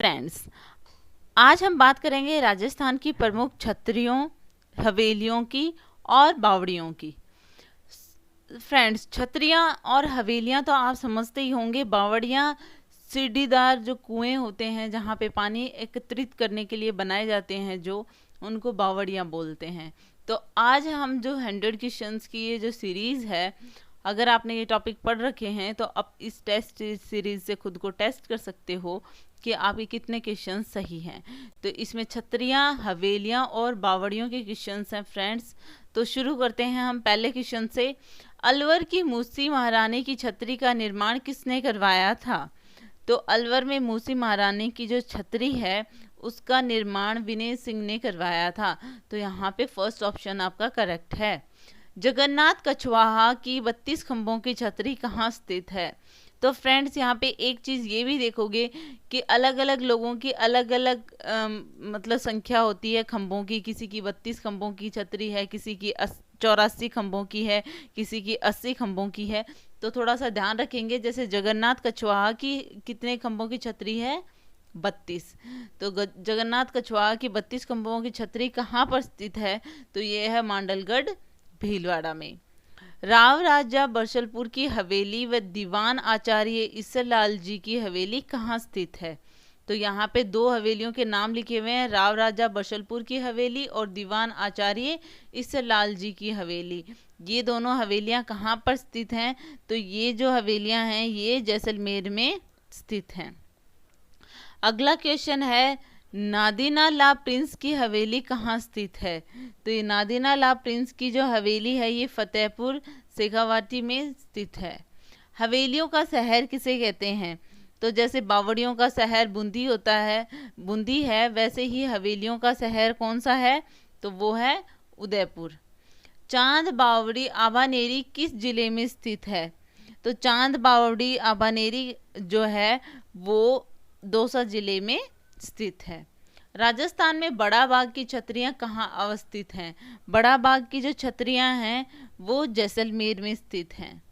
Friends, आज हम बात करेंगे राजस्थान की प्रमुख छतरियों, हवेलियों की और बावड़ियों की। फ्रेंड्स, छतरियां और हवेलियां तो आप समझते ही होंगे। बावड़ियां सीढ़ीदार जो कुएं होते हैं जहाँ पे पानी एकत्रित करने के लिए बनाए जाते हैं, जो उनको बावड़ियां बोलते हैं। तो आज हम जो 100 क्वेश्चंस की ये जो सीरीज है, अगर आपने ये टॉपिक पढ़ रखे हैं तो अब इस टेस्ट सीरीज से खुद को टेस्ट कर सकते हो कि आपके कितने क्वेश्चन सही हैं। तो इसमें छतरियां, हवेलियां और बावड़ियों के क्वेश्चन हैं फ्रेंड्स। तो शुरू करते हैं हम पहले क्वेश्चन से। अलवर की मूसी महारानी की छतरी का निर्माण किसने करवाया था? तो अलवर में मूसी महारानी की जो छतरी है उसका निर्माण विनय सिंह ने करवाया था। तो यहाँ पे फर्स्ट ऑप्शन आपका करेक्ट है। जगन्नाथ कछवाहा की 32 खंभों की छतरी कहाँ स्थित है? तो फ्रेंड्स, यहाँ पे एक चीज़ ये भी देखोगे कि अलग अलग लोगों की अलग अलग मतलब संख्या होती है खंभों की। किसी की 32 खंभों की छतरी है, किसी की 84 खंभों की है, किसी की 80 खंभों की है। तो थोड़ा सा ध्यान रखेंगे। जैसे जगन्नाथ कछवाहा की कितने खंभों की छतरी है? 32। तो जगन्नाथ कछवाहा की 32 खंभों की छतरी कहाँ पर स्थित है? तो ये है मांडलगढ़, भीलवाड़ा में। राव राजा बरसलपुर की हवेली व दीवान आचार्य ईसरलाल जी की हवेली कहाँ स्थित है? तो यहाँ पे दो हवेलियों के नाम लिखे हुए हैं, राव राजा बरसलपुर की हवेली और दीवान आचार्य ईसरलाल जी की हवेली। ये दोनों हवेलियाँ कहाँ पर स्थित हैं? तो ये जो हवेलियाँ हैं ये जैसलमेर में स्थित हैं। अगला क्वेश्चन है, नादिना ला प्रिंस की हवेली कहाँ स्थित है? तो ये नादिना ला प्रिंस की जो हवेली है ये फतेहपुर शेखावाटी में स्थित है। हवेलियों का शहर किसे कहते हैं? तो जैसे बावड़ियों का शहर बूंदी होता है, बूंदी है, वैसे ही हवेलियों का शहर कौन सा है? तो वो है उदयपुर। चांद बावड़ी आभानेरी किस जिले में स्थित है? तो चांद बावड़ी आभानेरी जो है वो दौसा जिले में स्थित है। राजस्थान में बड़ा बाग की छतरियां कहाँ अवस्थित हैं? बड़ा बाग की जो छतरियां हैं वो जैसलमेर में स्थित हैं।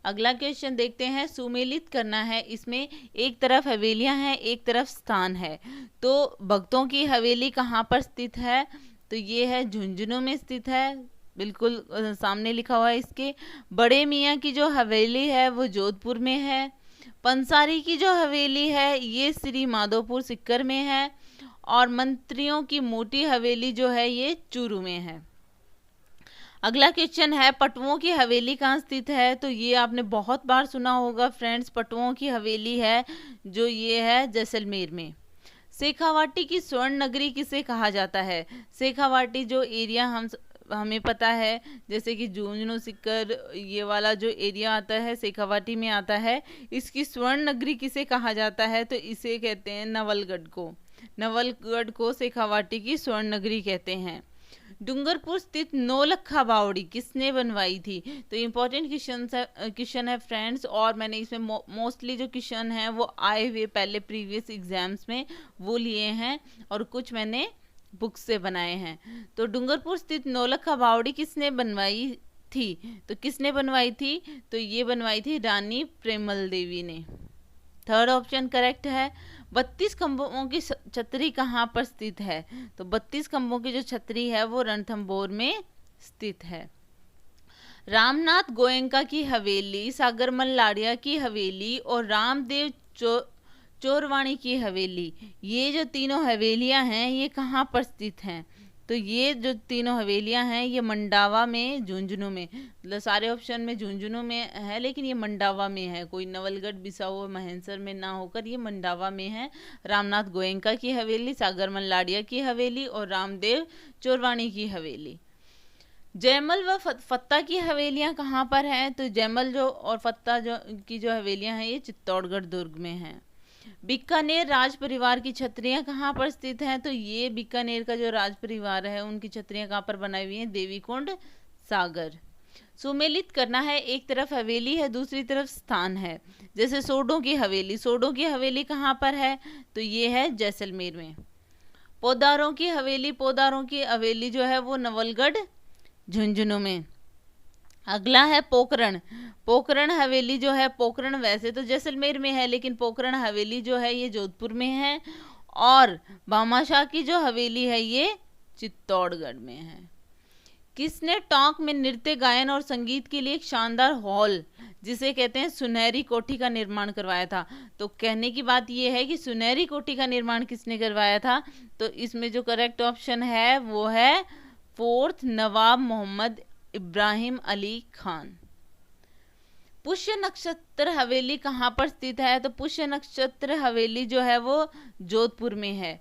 अगला क्वेश्चन देखते हैं। सुमेलित करना है। इसमें एक तरफ हवेलियां हैं, एक तरफ स्थान है। तो भक्तों की हवेली कहाँ पर स्थित है? तो ये है झुंझुनू में स्थित है। बिल्कुल सामने लिखा हुआ है इसके। बड़े मियाँ की जो हवेली है वो जोधपुर में है। पंसारी की जो हवेली है ये श्री माधोपुर सिक्कर में है। और मंत्रियों की मोटी हवेली जो है ये चूरू में है। अगला क्वेश्चन है, पटुओं की हवेली कहाँ स्थित है? तो ये आपने बहुत बार सुना होगा फ्रेंड्स। पटुओं की हवेली है जो ये है जैसलमेर में। शेखावाटी की स्वर्ण नगरी किसे कहा जाता है? शेखावाटी जो एरिया हमें पता है, जैसे कि झुंझुनू सिक्कर ये वाला जो एरिया आता है शेखावाटी में आता है, इसकी स्वर्ण नगरी किसे कहा जाता है? तो इसे कहते हैं नवलगढ़ को। नवलगढ़ को शेखावाटी की स्वर्ण नगरी कहते हैं। डूंगरपुर स्थित नौलखा बावड़ी किसने बनवाई थी? तो इम्पोर्टेंट क्वेश्चन है फ्रेंड्स। और मैंने इसमें मोस्टली जो क्वेश्चन है वो आए हुए पहले प्रीवियस एग्जाम्स में वो लिए हैं और कुछ मैंने बुक से बनाए हैं। तो डूंगरपुर स्थित नौलखा बावड़ी किसने बनवाई थी? तो किसने बनवाई थी? तो ये बनवाई थी रानी प्रेमल देवी ने। थर्ड ऑप्शन करेक्ट है। 32 खंभों की छतरी कहाँ पर स्थित है? तो 32 खंभों की जो छतरी है वो रणथंभौर में स्थित है। रामनाथ गोयनका की हवेली, सागरमल लाड़िया की हवेली और रामदेव चोरवाणी की हवेली, ये जो तीनों हवेलियां हैं ये कहाँ पर स्थित हैं? तो ये जो तीनों हवेलियां हैं ये मंडावा में, झुंझुनू में। मतलब सारे ऑप्शन में झुंझुनू में है लेकिन ये मंडावा में है। कोई नवलगढ़, बिसाऊ, महेंसर में ना होकर ये मंडावा में है। रामनाथ गोयनका की हवेली, सागरमल लाड़िया की हवेली और रामदेव चोरवाणी की हवेली। जयमल व फत्ता की हवेलियां कहाँ पर हैं? तो जयमल जो और फत्ता जो की जो हवेलियां हैं ये चित्तौड़गढ़ दुर्ग में हैं। बीकानेर राज परिवार की छतरियां कहाँ पर स्थित हैं? तो ये बीकानेर का जो राज परिवार है उनकी छतरियां कहाँ पर बनाई हुई हैं? देवीकुंड सागर। सुमेलित करना है। एक तरफ हवेली है, दूसरी तरफ स्थान है। जैसे सोडों की हवेली, सोडों की हवेली कहाँ पर है? तो ये है जैसलमेर में। पोदारों की हवेली, पोदारों की हवेली जो है वो नवलगढ़, झुंझुनू में। अगला है पोकरण। पोकरण हवेली जो है, पोकरण वैसे तो जैसलमेर में है, लेकिन पोकरण हवेली जो है ये जोधपुर में है। और भामाशाह की जो हवेली है ये चित्तौड़गढ़ में है। किसने टोंक में नृत्य, गायन और संगीत के लिए एक शानदार हॉल, जिसे कहते हैं सुनहरी कोठी, का निर्माण करवाया था? तो कहने की बात यह है कि सुनहरी कोठी का निर्माण किसने करवाया था? तो इसमें जो करेक्ट ऑप्शन है वो है फोर्थ नवाब मोहम्मद इब्राहिम अली खान। पुष्य नक्षत्र हवेली कहाँ पर स्थित है? तो पुष्य नक्षत्र हवेली जो है वो जोधपुर में है।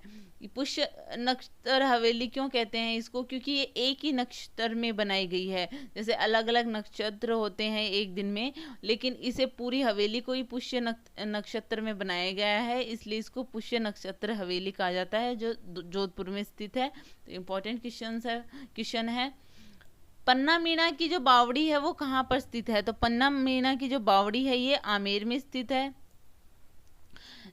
पुष्य नक्षत्र हवेली क्यों कहते हैं इसको? क्योंकि ये एक ही नक्षत्र में बनाई गई है। जैसे अलग अलग नक्षत्र होते हैं एक दिन में, लेकिन इसे पूरी हवेली को ही पुष्य नक्षत्र में बनाया गया है, इसलिए इसको पुष्य नक्षत्र हवेली कहा जाता है, जो जोधपुर में स्थित है। तो इम्पोर्टेंट क्वेश्चन है। पन्ना मीना की जो बावड़ी है वो कहाँ पर स्थित है? तो पन्ना मीना की जो बावड़ी है ये आमेर में स्थित है।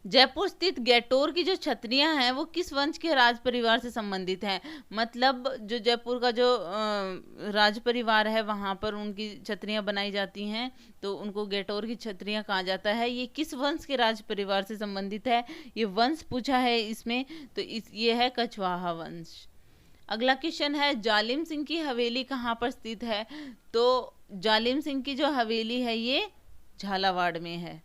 जयपुर स्थित गैटोर की जो छतरियां हैं वो किस वंश के राज परिवार से संबंधित हैं? मतलब जो जयपुर का जो राज परिवार है वहां पर उनकी छतरियां बनाई जाती हैं, तो उनको गैटोर की छतरियां कहा जाता है। ये किस वंश के राज परिवार से संबंधित है? ये वंश पूछा है इसमें, तो ये है कछवाहा वंश। अगला क्वेश्चन है, जालिम सिंह की हवेली कहाँ पर स्थित है? तो जालिम सिंह की जो हवेली है ये झालावाड़ में है।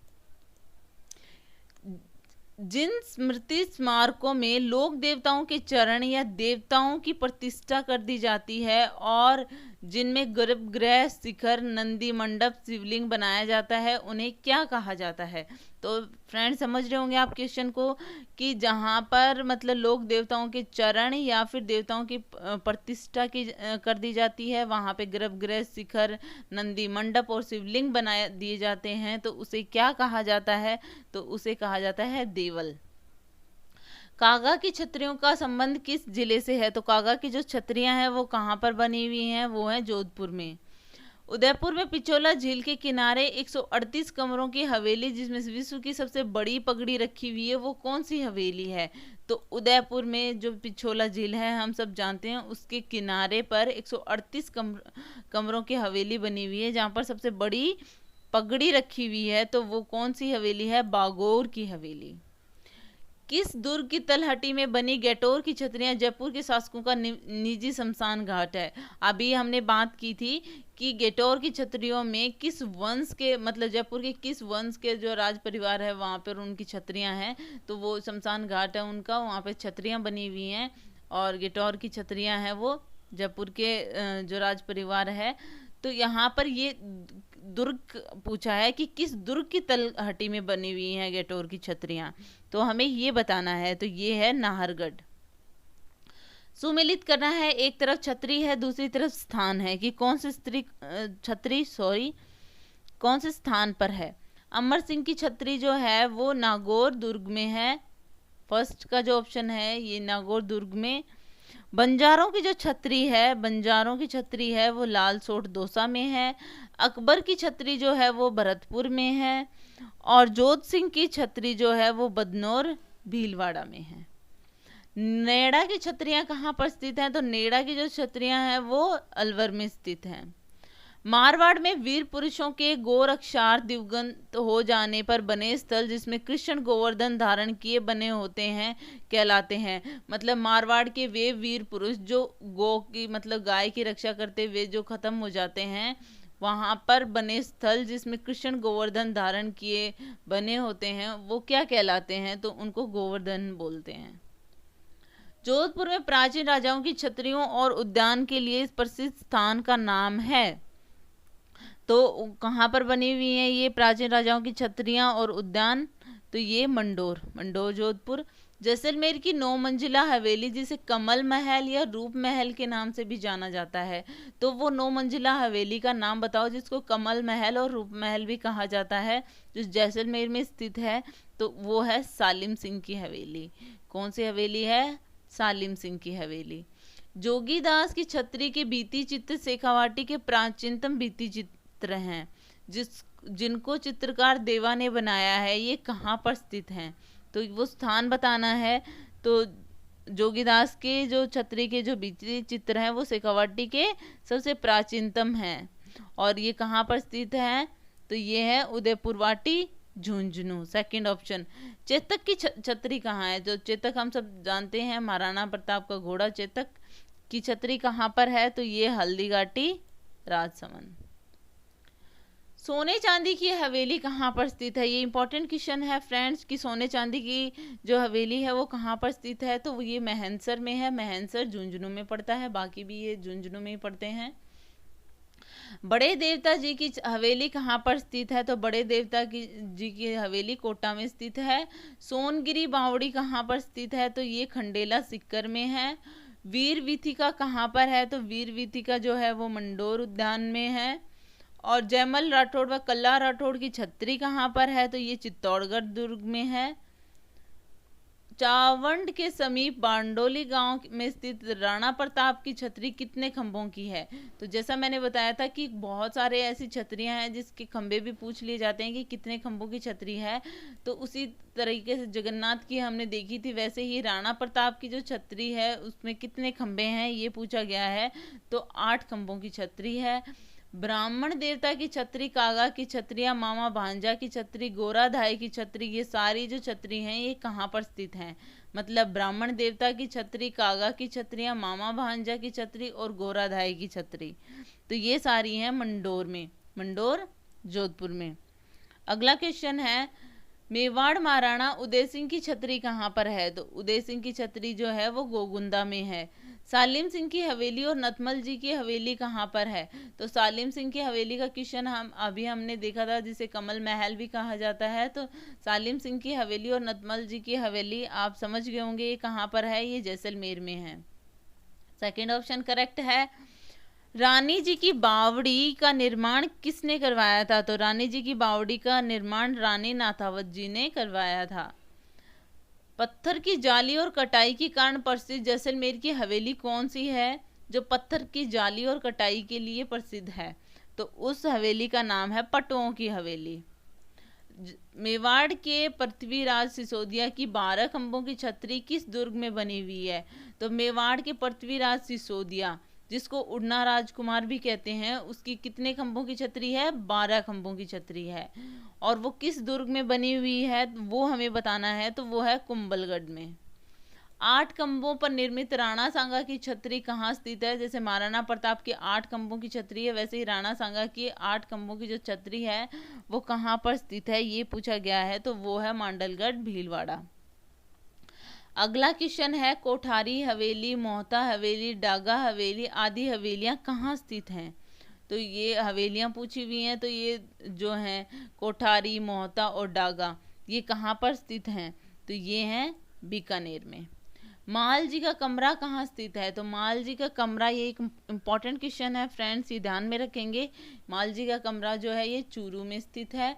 जिन स्मृति स्मारकों में लोक देवताओं के चरण या देवताओं की प्रतिष्ठा कर दी जाती है और जिनमें गर्भगृह, शिखर, नंदी मंडप, शिवलिंग बनाया जाता है, उन्हें क्या कहा जाता है? तो फ्रेंड समझ रहे होंगे आप क्वेश्चन को कि जहाँ पर मतलब लोक देवताओं के चरण या फिर देवताओं की प्रतिष्ठा की कर दी जाती है, वहाँ पे गर्भगृह, शिखर, नंदी मंडप और शिवलिंग बनाए दिए जाते हैं, तो उसे क्या कहा जाता है? तो उसे कहा जाता है देवल। कागा की छतरियों का संबंध किस जिले से है? तो कागा की जो छतरियां हैं वो कहाँ पर बनी हुई हैं? वो है जोधपुर में। उदयपुर में पिछोला झील के किनारे 138 कमरों की हवेली जिसमें विश्व की सबसे बड़ी पगड़ी रखी हुई है, वो कौन सी हवेली है? तो उदयपुर में जो पिछोला झील है हम सब जानते हैं, उसके किनारे पर 138 कमरों की हवेली बनी हुई है जहाँ पर सबसे बड़ी पगड़ी रखी हुई है। तो वो कौन सी हवेली है? बागोर की हवेली। किस दुर्ग की तलहटी में बनी गैटोर की छतरियां जयपुर के शासकों का निजी शमशान घाट है? अभी हमने बात की थी कि गैटोर की छतरियों में किस वंश के, मतलब जयपुर के किस वंश के जो राज परिवार है वहाँ पर उनकी छतरियां हैं, तो वो शमशान घाट है उनका, वहाँ पे छतरियां बनी हुई हैं। और गैटोर की छतरियां हैं वो जयपुर के जो राज परिवार है। तो यहाँ पर ये दुर्ग पूछा है कि किस दुर्ग की तलहटी में बनी हुई हैं गैटोर की छतरियां, तो हमें ये बताना है। तो ये है नाहरगढ़। सुमेलित करना है, एक तरफ छतरी है दूसरी तरफ स्थान है, कि कौन से छतरी कौन से स्थान पर है? अमर सिंह की छतरी जो है वो नागौर दुर्ग में है। फर्स्ट का जो ऑप्शन है ये नागौर दुर्ग में। बंजारों की जो छतरी है, बंजारों की छतरी है वो लाल सोट दौसा में है। अकबर की छतरी जो है वो भरतपुर में है। और जोध सिंह की छतरी जो है वो बदनौर भीलवाड़ा में है। नेड़ा की छतरियां कहाँ पर स्थित हैं? तो नेड़ा की जो छतरियां हैं वो अलवर में स्थित हैं। मारवाड़ में वीर पुरुषों के गोरक्षार दिवंगत हो जाने पर बने स्थल जिसमें कृष्ण गोवर्धन धारण किए बने होते हैं कहलाते हैं। मतलब मारवाड़ के वे वीर पुरुष जो गो की मतलब गाय की रक्षा करते हुए जो खत्म हो जाते हैं, वहां पर बने स्थल जिसमें कृष्ण गोवर्धन धारण किए बने होते हैं वो क्या कहलाते हैं? तो उनको गोवर्धन बोलते हैं। जोधपुर में प्राचीन राजाओं की छतरियों और उद्यान के लिए प्रसिद्ध स्थान का नाम है। तो कहाँ पर बनी हुई हैं ये प्राचीन राजाओं की छतरियां और उद्यान? तो ये मंडोर जोधपुर। जैसलमेर की 9 मंजिला हवेली जिसे कमल महल या रूप महल के नाम से भी जाना जाता है, तो वो 9 मंजिला हवेली का नाम बताओ जिसको कमल महल और रूप महल भी कहा जाता है, जो जैसलमेर में स्थित है। तो वो है सालिम सिंह की हवेली। कौन सी हवेली है? सालिम सिंह की हवेली। जोगीदास की छतरी के भित्ति चित्र शेखावाटी के प्राचीनतम भित्ति चित्र हैं जिनको चित्रकार देवा ने बनाया है, ये कहाँ पर स्थित हैं? तो वो स्थान बताना है। तो जोगीदास के जो छतरी के जो भित्ति चित्र हैं वो शेखावाटी के सबसे प्राचीनतम हैं। और ये कहाँ पर स्थित है? तो ये है उदयपुर वाटी झुंझुनू, सेकंड ऑप्शन। चेतक की छतरी कहाँ है? जो चेतक हम सब जानते हैं, महाराणा प्रताप का घोड़ा चेतक की छतरी कहाँ पर है? तो ये हल्दीघाटी राजसमंद। सोने चांदी की हवेली कहाँ पर स्थित है? ये इंपॉर्टेंट क्वेश्चन है फ्रेंड्स कि सोने चांदी की जो हवेली है वो कहाँ पर स्थित है? तो ये मैहनसर में है। मैहनसर झुंझुनू में पड़ता है, बाकी भी ये झुंझुनू में ही पड़ते हैं। बड़े देवता जी की हवेली कहाँ पर स्थित है? तो बड़े देवता की जी की हवेली कोटा में स्थित है। सोनगिरी बावड़ी कहाँ पर स्थित है? तो ये खंडेला सीकर में है। वीर वीथिका कहाँ पर है? तो वीर वीथिका जो है वो मंडोर उद्यान में है। और जयमल राठौड़ व कल्ला राठौड़ की छतरी कहाँ पर है? तो ये चित्तौड़गढ़ दुर्ग में है। चावंड के समीप बांडोली गांव में स्थित राणा प्रताप की छतरी कितने खंभों की है? तो जैसा मैंने बताया था कि बहुत सारे ऐसी छतरियां हैं जिसके खंभे भी पूछ लिए जाते हैं कि कितने खंभों की छतरी है। तो उसी तरीके से जगन्नाथ की हमने देखी थी, वैसे ही राणा प्रताप की जो छतरी है उसमें कितने खंभे हैं ये पूछा गया है। तो 8 खंभों की छतरी है। ब्राह्मण देवता की छतरी, कागा की छतरियां, मामा भांजा की छतरी, गोराधाई की छतरी, ये सारी जो छतरी हैं ये कहाँ पर स्थित हैं? मतलब ब्राह्मण देवता की छतरी, कागा की छतरियां, मामा भांजा की छतरी और गोराधाई की छतरी, तो ये सारी हैं मंडोर में, मंडोर जोधपुर में। अगला क्वेश्चन है, मेवाड़ महाराणा उदय सिंह की छतरी कहाँ पर है? तो उदय सिंह की छतरी जो है वो गोगुंदा में है। सालिम सिंह की हवेली और नतमल जी की हवेली कहाँ पर है? तो सालिम सिंह की हवेली का क्वेश्चन हमने देखा था, जिसे कमल महल भी कहा जाता है। तो सालिम सिंह की हवेली और नतमल जी की हवेली आप समझ गए होंगे ये कहाँ पर है, ये जैसलमेर में है। सेकेंड ऑप्शन करेक्ट है। रानी जी की बावड़ी का निर्माण किसने करवाया था? तो रानी जी की बावड़ी का निर्माण रानी नाथावत जी ने करवाया था। पत्थर की जाली और कटाई के कारण प्रसिद्ध जैसलमेर की हवेली कौन सी है? जो पत्थर की जाली और कटाई के लिए प्रसिद्ध है, तो उस हवेली का नाम है पटुओं की हवेली। मेवाड़ के पृथ्वीराज सिसोदिया की 12 खंभों की छतरी किस दुर्ग में बनी हुई है? तो मेवाड़ के पृथ्वीराज सिसोदिया, जिसको उड़ना राजकुमार भी कहते हैं, उसकी कितने खंभों की छतरी है? 12 खंभों की छतरी है। और वो किस दुर्ग में बनी हुई है वो हमें बताना है, तो वो है कुंभलगढ़ में। 8 खंभों पर निर्मित राणा सांगा की छतरी कहाँ स्थित है? जैसे महाराणा प्रताप की 8 खंभों की छतरी है, वैसे ही राणा सांगा की 8 खंभों की जो छतरी है वो कहाँ पर स्थित है ये पूछा गया है, तो वो है मांडलगढ़ भीलवाड़ा। अगला क्वेश्चन है, कोठारी हवेली, मोहता हवेली, डागा हवेली आदि हवेलियां कहाँ स्थित हैं? तो ये हवेलियां पूछी हुई हैं, तो ये जो हैं कोठारी, मोहता और डागा, ये कहाँ पर स्थित हैं? तो ये हैं बीकानेर में। माल जी का कमरा कहाँ स्थित है? तो माल जी का कमरा, ये एक इम्पॉर्टेंट क्वेश्चन है फ्रेंड्स, ये ध्यान में रखेंगे। माल जी का कमरा जो है ये चूरू में स्थित है।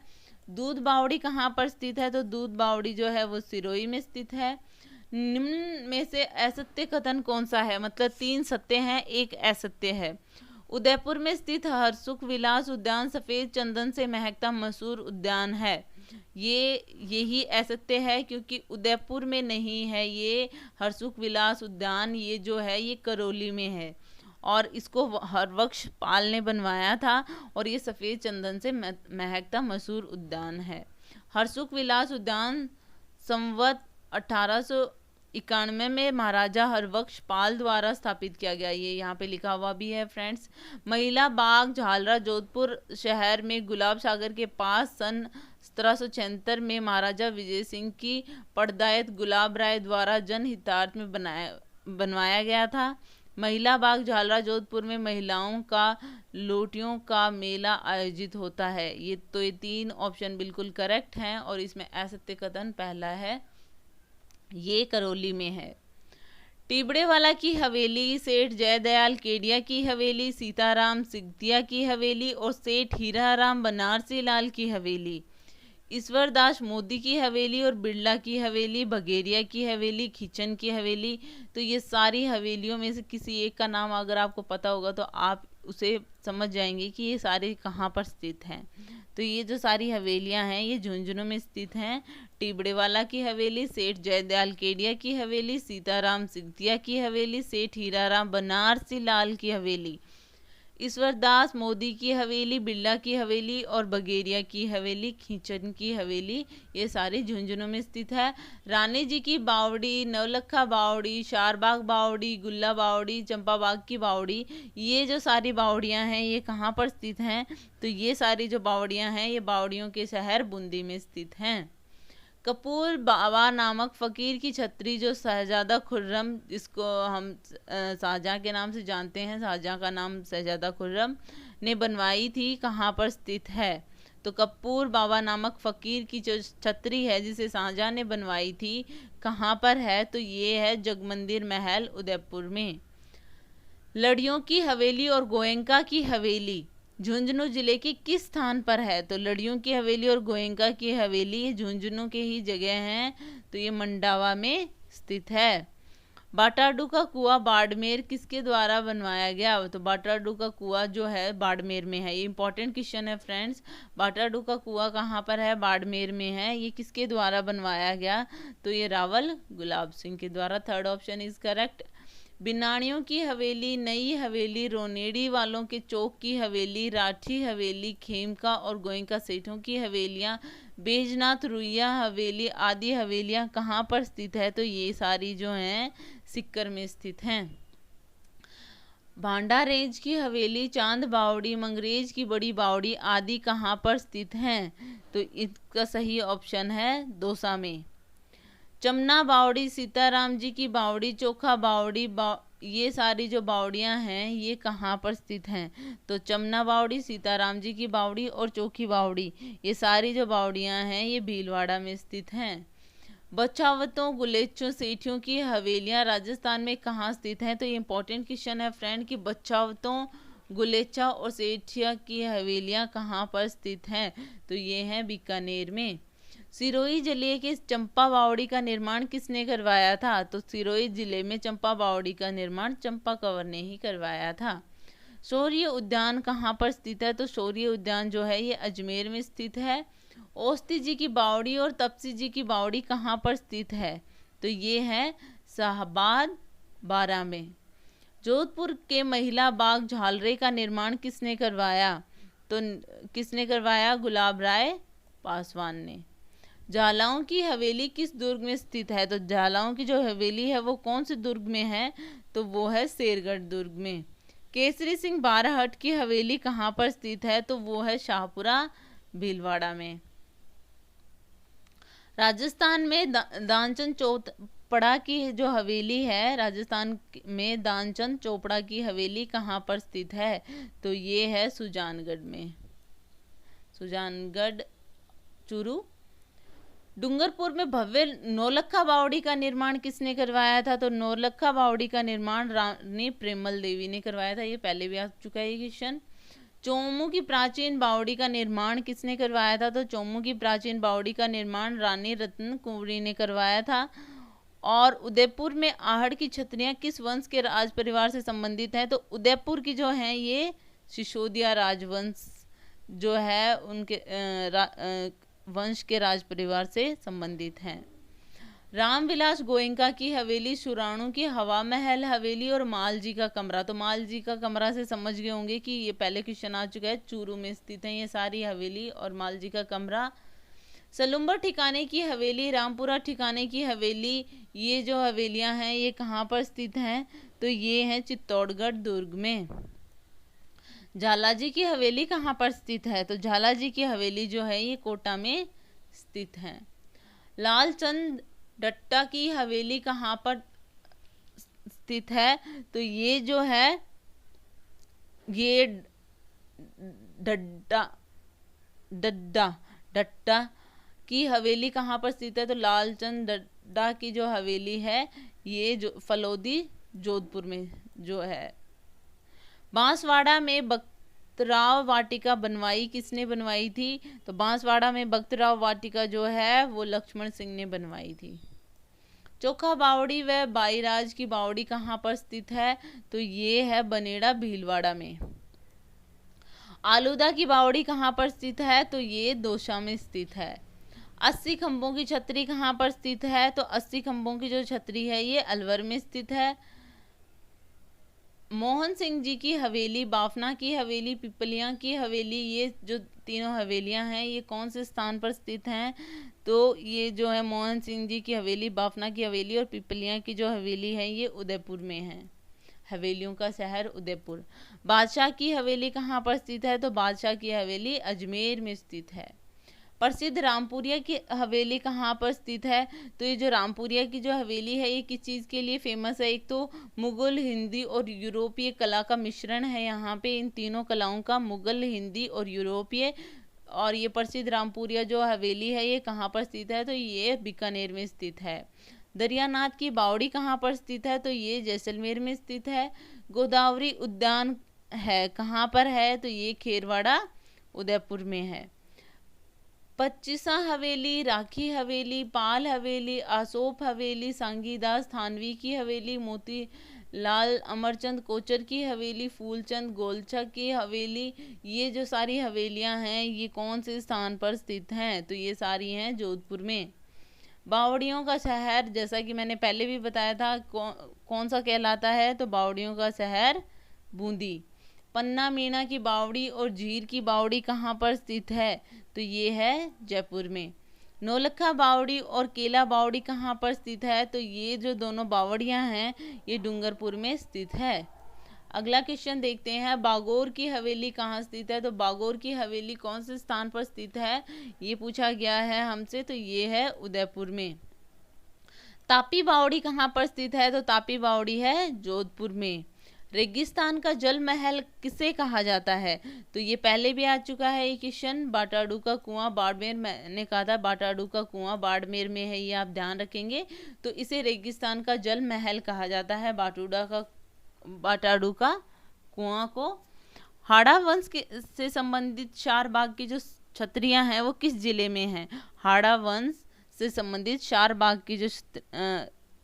दूध बावड़ी कहाँ पर स्थित है? तो दूध बावड़ी जो है वो सिरोही में स्थित है। निम्न में से असत्य कथन कौन सा है? मतलब 3 सत्य हैं, एक असत्य है। उदयपुर में स्थित हरसुख विलास उद्यान सफेद चंदन से महकता मशहूर उद्यान है, यही असत्य है, क्योंकि उदयपुर में नहीं है ये हरसुख विलास उद्यान, ये जो है ये करौली में है और इसको हरबख्श पाल ने बनवाया था और ये सफेद चंदन से महकता मशहूर उद्यान है। हरसुख विलास उद्यान संवत 1891 में महाराजा हरबख्श पाल द्वारा स्थापित किया गया, ये यहाँ पे लिखा हुआ भी है फ्रेंड्स। महिला बाग झालरा जोधपुर शहर में गुलाब सागर के पास सन 1776 में महाराजा विजय सिंह की पड़दायत गुलाब राय द्वारा जनहितार्थ में बनवाया गया था। महिला बाग झालरा जोधपुर में महिलाओं का लोटियों का मेला आयोजित होता है। ये 3 ऑप्शन बिल्कुल करेक्ट हैं और इसमें असत्य कथन पहला है, ये करौली में है। टिबड़ेवाला की हवेली, सेठ जयदयाल केडिया की हवेली, सीताराम सिगतिया की हवेली और सेठ हीराराम बनारसी लाल की हवेली, ईश्वर दास मोदी की हवेली और बिरला की हवेली, बघेरिया की हवेली, खिचन की हवेली, तो ये सारी हवेलियों में से किसी एक का नाम अगर आपको पता होगा तो आप उसे समझ जाएंगे कि ये सारे कहाँ पर स्थित हैं। तो ये जो सारी हवेलियां हैं ये झुंझुनू में स्थित हैं। टिबड़ेवाला की हवेली, सेठ जयदयाल केडिया की हवेली, सीताराम सिगतिया की हवेली, सेठ हीराराम बनारसी लाल की हवेली, ईश्वरदास मोदी की हवेली, बिरला की हवेली और बगेरिया की हवेली, खींचन की हवेली, ये सारी झुंझुनू में स्थित है। रानी जी की बावड़ी, नवलखा बावड़ी, शारबाग बावड़ी, गुल्ला बावड़ी, चंपाबाग की बावड़ी, ये जो सारी बावड़ियां हैं ये कहाँ पर स्थित हैं? तो ये सारी जो बावड़ियां हैं ये बावड़ियों के शहर बूंदी में स्थित हैं। कपूर बाबा नामक फ़कीर की छतरी जो शहजादा खुर्रम, जिसको हम शाहजहाँ के नाम से जानते हैं, शाहजहाँ का नाम शहजादा खुर्रम ने बनवाई थी, कहाँ पर स्थित है? तो कपूर बाबा नामक फ़कीर की जो छतरी है जिसे शाहजहाँ ने बनवाई थी, कहाँ पर है? तो ये है जगमंदिर महल, उदयपुर में। लड़ियों की हवेली और गोयनका की हवेली झुंझुनू जिले के किस स्थान पर है? तो लड़ियों की हवेली और गोयनका की हवेली झुंझुनू के ही जगह हैं, तो ये मंडावा में स्थित है। बाटाडू का कुआं बाड़मेर किसके द्वारा बनवाया गया? तो बाटाडू का कुआं जो है बाड़मेर में है। ये इंपॉर्टेंट क्वेश्चन है फ्रेंड्स। बाटाडू का कुआं कहाँ पर है? बाड़मेर में है। ये किसके द्वारा बनवाया गया? तो ये रावल गुलाब सिंह के द्वारा। Third option is correct. बिनाणियों की हवेली, नई हवेली, रोनेड़ी वालों के चौक की हवेली, राठी हवेली, खेमका और गोयनका सेठों की हवेलियां, बैजनाथ रुइया हवेली आदि हवेलियां कहाँ पर स्थित है? तो ये सारी जो हैं सिक्कर में स्थित हैं। भांडारेज की हवेली, चांद बावड़ी, मंगरेज की बड़ी बावड़ी आदि कहाँ पर स्थित हैं? तो इसका सही ऑप्शन है दौसा में। चमना बावड़ी, सीताराम जी की बावड़ी, चोखा बावड़ी, ये सारी जो बावड़ियां हैं ये कहाँ पर स्थित हैं? तो चमना बावड़ी, सीताराम जी की बावड़ी और चोखी बावड़ी, ये सारी जो बावड़ियां हैं ये भीलवाड़ा में स्थित हैं। बछावतों, गुलेचों, सेठियों की हवेलियां राजस्थान में कहाँ स्थित हैं? तो ये इंपॉर्टेंट क्वेश्चन है फ्रेंड कि बछावतों, गुलेचा और सेठिया की हवेलियां कहाँ पर स्थित हैं? तो ये हैं बीकानेर में। सिरोही जिले के चंपा बावड़ी का निर्माण किसने करवाया था? तो सिरोही जिले में चंपा बावड़ी का निर्माण चंपा कंवर ने ही करवाया था। शौर्य उद्यान कहाँ पर स्थित है? तो शौर्य उद्यान जो है ये अजमेर में स्थित है। औस्ती जी की बावड़ी और तपसी जी की बावड़ी कहाँ पर स्थित है? तो ये है शाहबाद बारा में। जोधपुर के महिला बाग झालरे का निर्माण किसने करवाया? तो किसने करवाया? गुलाब राय पासवान ने। झालाओं की हवेली किस दुर्ग में स्थित है? तो झालाओं की जो हवेली है वो कौन से दुर्ग में है? तो वो है शेरगढ़ दुर्ग में। केसरी सिंह बाराहट की हवेली कहाँ पर स्थित है? तो वो है शाहपुरा भीलवाड़ा में। राजस्थान में दानचंद चोपड़ा की जो हवेली है, राजस्थान में दानचंद चोपड़ा की हवेली कहाँ पर स्थित है? तो ये है सुजानगढ़ में, सुजानगढ़ चूरू। डूंगरपुर में भव्य नौलखा बावड़ी का निर्माण किसने करवाया था? तो नौलखा बावड़ी का निर्माण रानी प्रेमल देवी ने करवाया था। ये पहले भी आ चुका है ये क्वेश्चन। चोमू की प्राचीन बावड़ी का निर्माण किसने करवाया था? तो चोमू की प्राचीन बावड़ी का निर्माण रानी रत्न कुंवरी ने करवाया था। और उदयपुर में आहड़ की छतरियां किस वंश के राज परिवार से संबंधित है? तो उदयपुर की जो है ये सिसोदिया राजवंश जो है उनके वंश के राज परिवार से संबंधित हैं। रामविलास गोयनका की हवेली, सुराणु की हवा महल हवेली और मालजी का कमरा। तो मालजी का कमरा से समझ गए होंगे कि ये पहले क्वेश्चन आ चुका है, चूरू में स्थित है ये सारी हवेली और मालजी का कमरा। सलुम्बर ठिकाने की हवेली, रामपुरा ठिकाने की हवेली, ये जो हवेलियां हैं ये कहाँ पर स्थित हैं? तो ये हैं चित्तौड़गढ़ दुर्ग में। झालाजी की हवेली कहाँ पर स्थित है? तो झालाजी की हवेली जो है ये कोटा में स्थित है। लालचंद डट्टा की हवेली कहाँ पर स्थित है? तो ये जो है ये डट्टा की हवेली कहाँ पर स्थित है? तो लालचंद डट्टा की जो हवेली है ये जो फलोदी जोधपुर में जो है। बांसवाड़ा में भक्तराव वाटिका बनवाई किसने बनवाई थी? तो बांसवाड़ा में भक्तराव वाटिका जो है वो लक्ष्मण सिंह ने बनवाई थी। चोखा बावड़ी व बाईराज की बावड़ी कहाँ पर स्थित है? तो ये है बनेड़ा भीलवाड़ा में। आलूदा की बावड़ी कहाँ पर स्थित है? तो ये दौसा में स्थित है। 80 खंभों की छतरी कहाँ पर स्थित है? तो 80 खंभों की जो छतरी है ये अलवर में स्थित है। मोहन सिंह जी की हवेली, बाफना की हवेली, पिपलियां की हवेली, ये जो तीनों हवेलियां हैं ये कौन से स्थान पर स्थित हैं? तो ये जो है मोहन सिंह जी की हवेली, बाफना की हवेली और पिपलियां की जो हवेली है ये उदयपुर में है। हवेलियों का शहर उदयपुर। बादशाह की हवेली कहाँ पर स्थित है? तो बादशाह की हवेली अजमेर में स्थित है। प्रसिद्ध रामपुरिया की हवेली कहाँ पर स्थित है? तो ये जो रामपुरिया की जो हवेली है ये किस चीज़ के लिए फेमस है? एक तो मुगल, हिंदी और यूरोपीय कला का मिश्रण है यहाँ पे, इन तीनों कलाओं का, मुगल, हिंदी और यूरोपीय। और ये प्रसिद्ध रामपुरिया जो हवेली है ये कहाँ पर स्थित है? तो ये बीकानेर में स्थित है। दरियानाथ की बावड़ी कहाँ पर स्थित है? तो ये जैसलमेर में स्थित है। गोदावरी उद्यान है कहाँ पर है? तो ये खेरवाड़ा उदयपुर में है। 25 हवेली, राखी हवेली, पाल हवेली, आसोप हवेली, सांगीदास थानवी की हवेली, मोती लाल अमरचंद कोचर की हवेली, फूलचंद गोलछा की हवेली, ये जो सारी हवेलियां हैं ये कौन से स्थान पर स्थित हैं? तो ये सारी हैं जोधपुर में। बावड़ियों का शहर, जैसा कि मैंने पहले भी बताया था, कौन सा कहलाता है? तो बावड़ियों का शहर बूंदी। पन्ना मीना की बावड़ी और झीर की बावड़ी कहाँ पर स्थित है? तो ये है जयपुर में। नौलखा बावड़ी और केला बावड़ी कहाँ पर स्थित है? तो ये जो दोनों बावड़ियाँ हैं ये डूंगरपुर में स्थित है। अगला क्वेश्चन देखते हैं, बागोर की हवेली कहाँ स्थित है? तो बागोर की हवेली कौन से स्थान पर स्थित है ये पूछा गया है हमसे, तो ये है उदयपुर में। तापी बावड़ी कहाँ पर स्थित है? तो तापी बावड़ी है जोधपुर में। रेगिस्तान का जल महल किसे कहा जाता है? तो ये पहले भी आ चुका है ये क्वेश्चन। बाटाडू का कुआं बाड़मेर, मैंने कहा था बाटाडू का कुआं बाड़मेर में है, ये आप ध्यान रखेंगे। तो इसे रेगिस्तान का जल महल कहा जाता है, बाटाडू का कुआं को। हाड़ा वंश से संबंधित चारबाग की जो छतरियां हैं वो किस जिले में हैं? हाड़ा वंश से संबंधित चारबाग की जो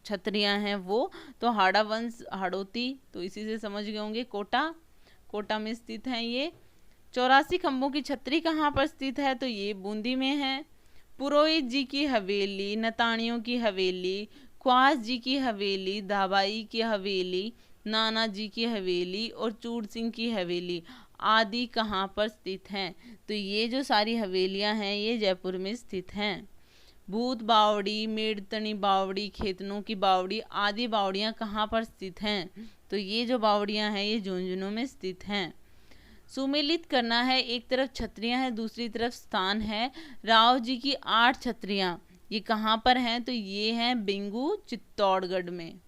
छतरियां हैं वो, तो हाड़ा वंश हाड़ौती, तो इसी से समझ गए होंगे, कोटा में स्थित है ये। 84 खंभों की छतरी कहाँ पर स्थित है? तो ये बूंदी में है। पुरोहित जी की हवेली, नतानियों की हवेली, ख्वास जी की हवेली, दाबाई की हवेली, नाना जी की हवेली और चूड़ सिंह की हवेली आदि कहाँ पर स्थित हैं? तो ये जो सारी हवेलियां हैं ये जयपुर में स्थित हैं। भूत बावड़ी, मेड़तनी बावड़ी, खेतनों की बावड़ी आदि बावड़ियाँ कहाँ पर स्थित हैं? तो ये जो बावड़ियाँ हैं ये झुंझुनू में स्थित हैं। सुमेलित करना है, एक तरफ छतरियाँ हैं दूसरी तरफ स्थान है। राव जी की 8 छतरियाँ ये कहाँ पर हैं? तो ये हैं बिंगू, चित्तौड़गढ़ में।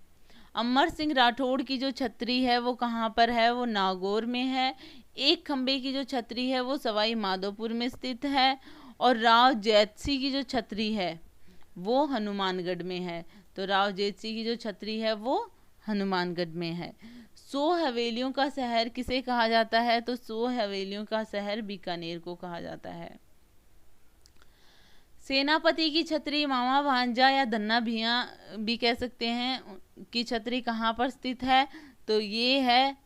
अमर सिंह राठौड़ की जो छतरी है वो कहाँ पर है? वो नागौर में है। एक खंबे की जो छतरी है वो सवाई माधोपुर में स्थित है। और राव जैतसी की जो छतरी है वो हनुमानगढ़ में है। तो राव जैतसी की जो छतरी है वो हनुमानगढ़ में है। 100 हवेलियों का शहर किसे कहा जाता है? तो 100 हवेलियों का शहर बीकानेर को कहा जाता है। सेनापति की छतरी, मामा भांजा या धन्ना भिया भी कह सकते हैं, की छतरी कहाँ पर स्थित है? तो ये है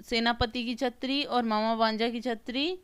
सेनापति की छतरी और मामा भांजा की छतरी,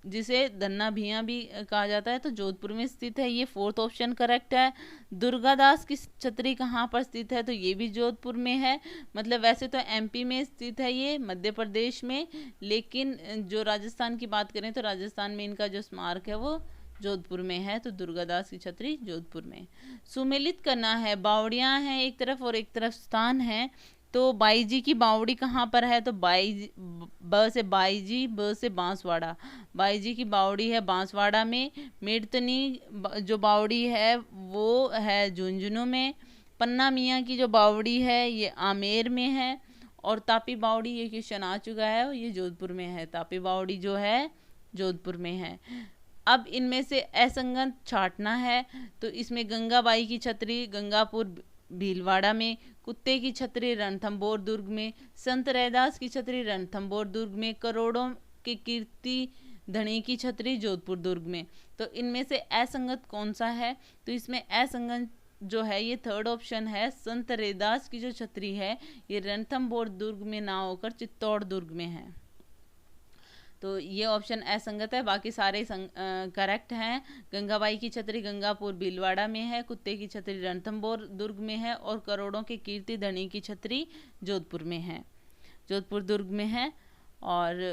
जिसे धन्ना भिया भी कहा जाता है, तो जोधपुर में स्थित है। ये 4th ऑप्शन करेक्ट है। दुर्गादास की छतरी कहाँ पर स्थित है? तो ये भी जोधपुर में है। मतलब वैसे तो एमपी में स्थित है ये, मध्य प्रदेश में, लेकिन जो राजस्थान की बात करें तो राजस्थान में इनका जो स्मारक है वो जोधपुर में है। तो दुर्गादास की छतरी जोधपुर में। सुमेलित करना है, बावड़ियाँ हैं एक तरफ और एक तरफ स्थान है। तो बाई जी की बावड़ी कहाँ पर है? तो ब से बाईजी, ब से बांसवाड़ा। बाई जी की बावड़ी है बांसवाड़ा में। मेड़तनी जो बावड़ी है वो है झुंझुनू में। पन्ना मियाँ की जो बावड़ी है ये आमेर में है। और तापी बावड़ी, ये क्वेश्चन आ चुका है, ये जोधपुर में है। तापी बावड़ी जो है जोधपुर में है। अब इनमें से असंगत छांटना है, तो इसमें गंगाबाई की छतरी गंगापुर भीलवाड़ा में, कुत्ते की छतरी रणथंभौर दुर्ग में, संत रैदास की छतरी रणथंभौर दुर्ग में, करोड़ों के कीर्ति धनी की छतरी जोधपुर दुर्ग में। तो इनमें से असंगत कौन सा है? तो इसमें असंगत जो है ये 3rd ऑप्शन है। संत रैदास की जो छतरी है ये रणथंभौर दुर्ग में ना होकर चित्तौड़ दुर्ग में है। तो ये ऑप्शन असंगत है, बाकी सारे करेक्ट हैं। गंगाबाई की छतरी गंगापुर भीलवाड़ा में है, कुत्ते की छतरी रणथंभौर दुर्ग में है, और करोड़ों के कीर्ति धनी की छतरी जोधपुर में है, जोधपुर दुर्ग में है। और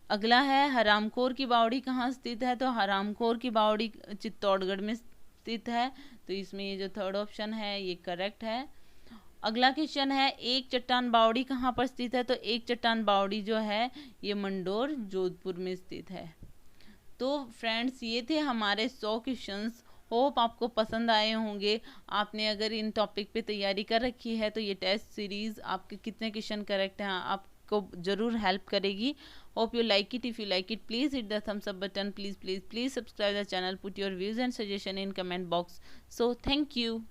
अगला है हरामखोर की बावड़ी कहाँ स्थित है, तो हरामखोर की बावड़ी चित्तौड़गढ़ में स्थित है, तो इसमें ये जो थर्ड ऑप्शन है ये करेक्ट है। अगला क्वेश्चन है एक चट्टान बावड़ी कहाँ पर स्थित है, तो एक चट्टान बावड़ी जो है ये मंडोर जोधपुर में स्थित है। तो फ्रेंड्स ये थे हमारे 100 क्वेश्चंस। होप आपको पसंद आए होंगे। आपने अगर इन टॉपिक पे तैयारी कर रखी है तो ये टेस्ट सीरीज आपके कितने क्वेश्चन करेक्ट हैं आपको जरूर हेल्प करेगी। Hope you like it. If you like it please hit the thumbs up button, please subscribe the channel, put your views and suggestion in comment box. So thank you.